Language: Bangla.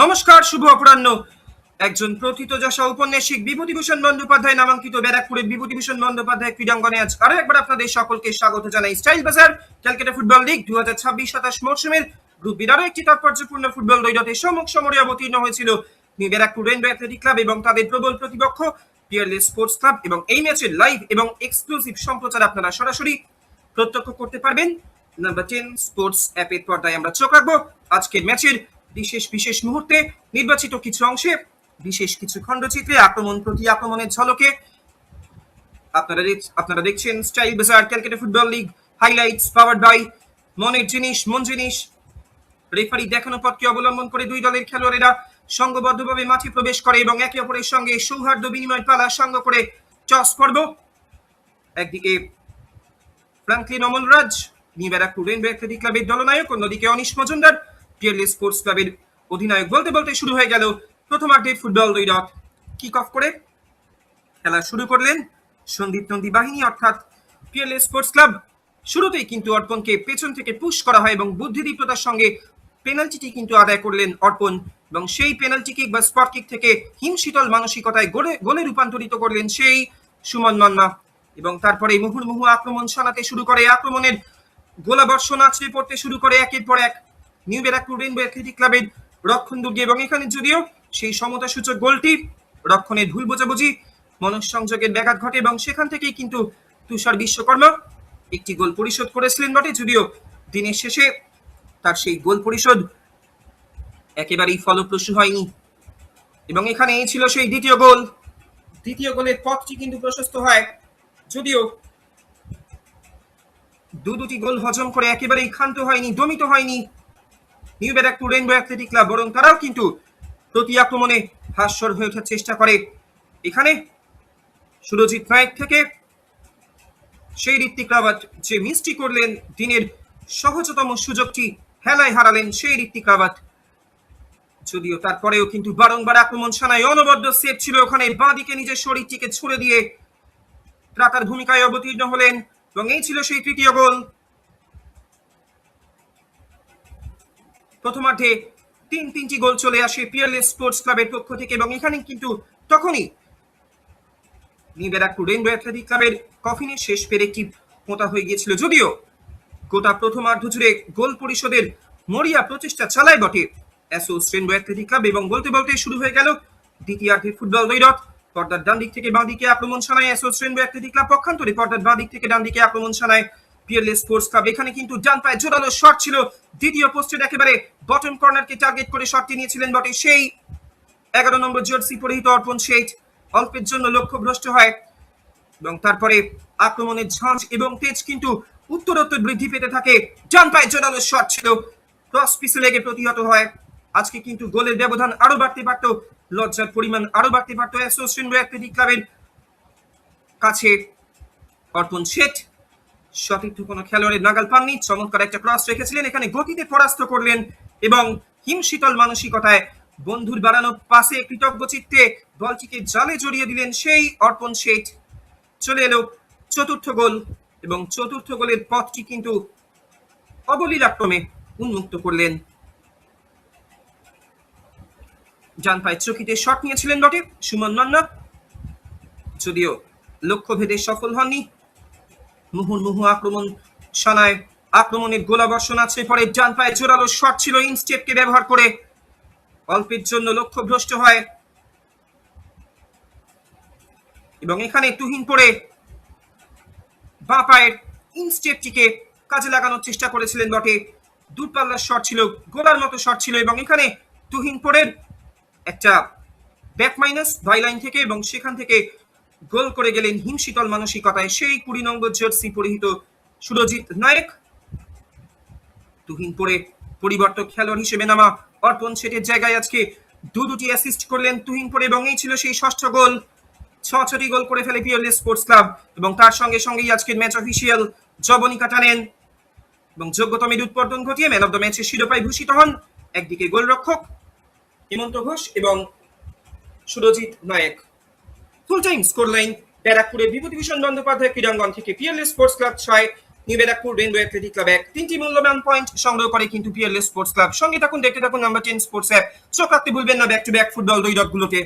নমস্কার, শুভ অপরাহ্ন। একজন প্রথিতযশা ঔপন্যাসিক বিভূতিভূষণ বন্দ্যোপাধ্যায় নামাঙ্কিত ব্যারাকপুরের বিভূতিভূষণ বন্দ্যোপাধ্যায় ক্রীড়াঙ্গনে আজ আরো একবার আপনাদের সকলকে স্বাগত জানাই। Style Baazar Calcutta football league 2026-27 মরশুমের গ্রুপ বির আরো একটি তাৎপর্যপূর্ণ ফুটবল দ্বৈরথে সম্মুখ সমরে অবতীর্ণ হয়েছিল ব্যারাকপুর রেইনবো অ্যাথলেটিক ক্লাব এবং তাদের প্রবল প্রতিপক্ষ পিয়ারলেস স্পোর্টস ক্লাব। এবং এই ম্যাচের লাইভ এবং এক্সক্লুসিভ সম্প্রচার আপনারা সরাসরি প্রত্যক্ষ করতে পারবেন নাম্বার 10 স্পোর্টস অ্যাপের পর্দায়। আমরা চোখ রাখবো আজকের ম্যাচের বিশেষ মুহূর্তে, নির্বাচিত কিছু অংশে, বিশেষ কিছু খণ্ডচিত্রে, আক্রমণ প্রতি আক্রমণের ঝলকে। আপনারা দেখছেন style Baazar Calcutta football league highlights powered by মনের জিনিস মন জিনিস। রেফারি দেখানো পথকে অবলম্বন করে দুই দলের খেলোয়াড়েরা সংঘবদ্ধভাবে মাঠে প্রবেশ করে এবং একে অপরের সঙ্গে সৌহার্দ্য বিনিময় পালা সঙ্গ করে টস পর্ব। একদিকে ফ্রাঙ্কলিন অমলরাজ, ব্যারাকপুর রেইনবো অ্যাথলেটিক ক্লাবের দলনায়ক, অন্যদিকে অনিশ মজুমদার, পিয়ারলেস স্পোর্টস ক্লাবের অধিনায়ক। বলতে বলতে শুরু হয়ে গেল প্রথমার্ধের ফুটবল দ্বৈরথ। কিক অফ করে খেলা শুরু করলেন সন্দীপ নন্দী বাহিনী অর্থাৎ পিয়ারলেস স্পোর্টস ক্লাব। শুরুতেই কিন্তু অর্পণকে পেছন থেকে পুশ করা হয় এবং বুদ্ধিদীপ্ততার সঙ্গে পেনাল্টিটি কিন্তু আদায় করলেন অর্পণ এবং সেই পেনাল্টি কিক বা স্পট কিক থেকে হিমশীতল মানসিকতায় গোলে রূপান্তরিত করলেন সেই সুমন মান্না। এবং তারপরে মুহুর্মুহু আক্রমণ শানাতে শুরু করে, আক্রমণের গোলাবর্ষণ আছড়ে পড়তে শুরু করে একের পর এক ব্যারাকপুর রেইনবো অ্যাথলেটিক ক্লাবের রক্ষণ দুর্গে। এবং এখানে যদিও সেই সমতা সূচক গোলটি রক্ষণের ভুল বোঝাবুঝি মনঃসংযোগের ব্যাঘাত ঘটে এবং সেখান থেকেই কিন্তু তুষার বিশ্বকর্মা একটি গোল পরিশোধ করেছিলেন বটে, যদিও দিনের শেষে তার সেই গোল পরিশোধ একেবারেই ফলপ্রসূ হয়নি। এবং এখানে এই ছিল সেই দ্বিতীয় গোলের পথটি কিন্তু প্রশস্ত হয়, যদিও দুটি গোল হজম করে একেবারেই ক্ষান্ত হয়নি, দমিত হয়নি ব্যারাকপুর রেইনবো অ্যাথলেটিক ক্লাব, বরং তারাও কিন্তু প্রতি আক্রমণে হাস্যর হয়ে ওঠার চেষ্টা করে। এখানে সুরজিৎ নায়েক থেকে সেই ঋত্বিক রাওয়াত যে মিসটি করলেন, দিনের সহজতম সুযোগটি হেলায় হারালেন সেই ঋত্বিক রাওয়াত। যদিও তারপরেও কিন্তু বারংবার আক্রমণ শানায় অনবদ্য সেভ ছিল ওখানে। বাঁ দিকে নিজের শরীরটিকে ছুড়ে দিয়ে ত্রাতার ভূমিকায় অবতীর্ণ হলেন এবং এই ছিল সেই তৃতীয় গোল। প্রথমার্ধে তিনটি গোল চলে আসে পিয়ারলেস স্পোর্টস ক্লাবের পক্ষ থেকে এবং এখানে কিন্তু তখনই ব্যারাকপুর রেইনবো অ্যাথলেটিক ক্লাবের কফিনের শেষ পেরেকটি পোঁতা হয়ে গিয়েছিল। যদিও গোটা প্রথমার্ধ জুড়ে গোল পরিশোধের মরিয়া প্রচেষ্টা চালায় বটে অ্যাসোস রেইনবো অ্যাথলেটিক ক্লাব। এবং বলতে বলতে শুরু হয়ে গেল দ্বিতীয়ার্ধের ফুটবল দ্বৈরথ। পর্দার ডান দিক থেকে বাঁ দিকে আক্রমণ শানায় অ্যাসোস রেইনবো অ্যাথলেটিক ক্লাব, পক্ষান্তরে পর্দার বাঁ দিক থেকে ডান দিকে আক্রমণ শানায় পিয়ারলেস স্পোর্টস ক্লাব। এখানে কিন্তু ডান পায়ে জোরালো শট ছিল, দ্বিতীয় পোস্টের একেবারে বটম কর্নারকে টার্গেট করে শটটি নিয়েছিলেন বটে সেই 11 নম্বর জার্সি পরিহিত অর্পণ শেঠ। অল্পের জন্য লক্ষ্যভ্রষ্ট হয় এবং তারপরে আক্রমণের ঝাঁঝ এবং তেজ কিন্তু উত্তরোত্তর বৃদ্ধি পেতে থাকে। ডান পায়ে জোরালো শট ছিল, ক্রস পিসে লেগে প্রতিহত হয়। আজকে কিন্তু গোলের ব্যবধান আরো বাড়তে পারত, লজ্জার পরিমাণ আরো বাড়তে পারত অ্যাসোস রেইনবো অ্যাথলেটিক ক্লাবের কাছে। অর্পণ শেঠ সতীর্থ কোনো খেলোয়াড়ের নাগাল পাননি, চমৎকার একটা ক্রস রেখেছিলেন, এখানে গতিতে পরাস্ত করলেন এবং হিমশীতল মানসিকতায় বন্ধুর বাড়ানো পাশে কৃতজ্ঞ চিত্তে বলটিকে জালে জড়িয়ে দিলেন সেই অর্পণ শেঠ। চলে এলো চতুর্থ গোল এবং চতুর্থ গোলের পথটি কিন্তু অবলীলাক্রমে উন্মুক্ত করলেন। ডান পায়ে চকিতে শট নিয়েছিলেন বটে সুমন মান্না, যদিও লক্ষ্যভেদে সফল হননি। মুহুর্মুহু আক্রমণ শানায় আক্রমণের গোলাবর্ষণ আছে পরে ডান পায়ে জোরালো শট ছিল, ইনস্টেপকে ব্যবহার করে অল্পের জন্য লক্ষ্যভ্রষ্ট হয় এবং এখানে তুহিন পড়ে বাঁ পায়ের ইনস্টেপটিকে কাজে লাগানোর চেষ্টা করেছিলেন বটে। দূরপাল্লার শট ছিল, গোলার মতো শট ছিল এবং এখানে তুহিন পড়ে একটা ব্যাক মাইনাস বাইলাইন থেকে এবং সেখান থেকে গোল করে গেলেন হিমশীতল মানসিকতায় সেই 20 নম্বর জার্সি পরিহিত সুরজিৎ নায়েক। তুহিন পড়ে পরিবর্তক খেলোয়াড় হিসেবে নামা অর্পণ শেঠের জায়গায় আজকে দুটি অ্যাসিস্ট করলেন তুহিন পড়ে এবং এই ছিল সেই ষষ্ঠ গোল। 6টি গোল করে ফেলে পিয়ারলেস স্পোর্টস ক্লাব এবং তার সঙ্গে সঙ্গেই আজকের ম্যাচ অফিসিয়াল জবনিকা টানেন এবং যোগ্যতমের উৎপাদন ঘটিয়ে ম্যান অফ দ্য ম্যাচের শিরোপায় ভূষিত হন একদিকে গোলরক্ষক হেমন্ত ঘোষ এবং Surajit Nayek. Full time score line ব্যারাকপুরের বিভূতিভূষণ বন্দ্যোপাধ্যায় ক্রীড়াঙ্গন থেকে Peerless sports club 6, new Barrackpore rainbow athletic club 1, 3টি মূল্যবান পয়েন্ট সংগ্রহ করে কিন্তু পিয়ারলেস স্পোর্টস ক্লাব। সঙ্গে থাকুন, দেখতে থাকুন নাম্বার 10 স্পোর্টস অ্যাপ। চোখ রাখতে ভুলবেন না ব্যাক টু ব্যাক ফুটবল দ্বৈরথগুলোতে।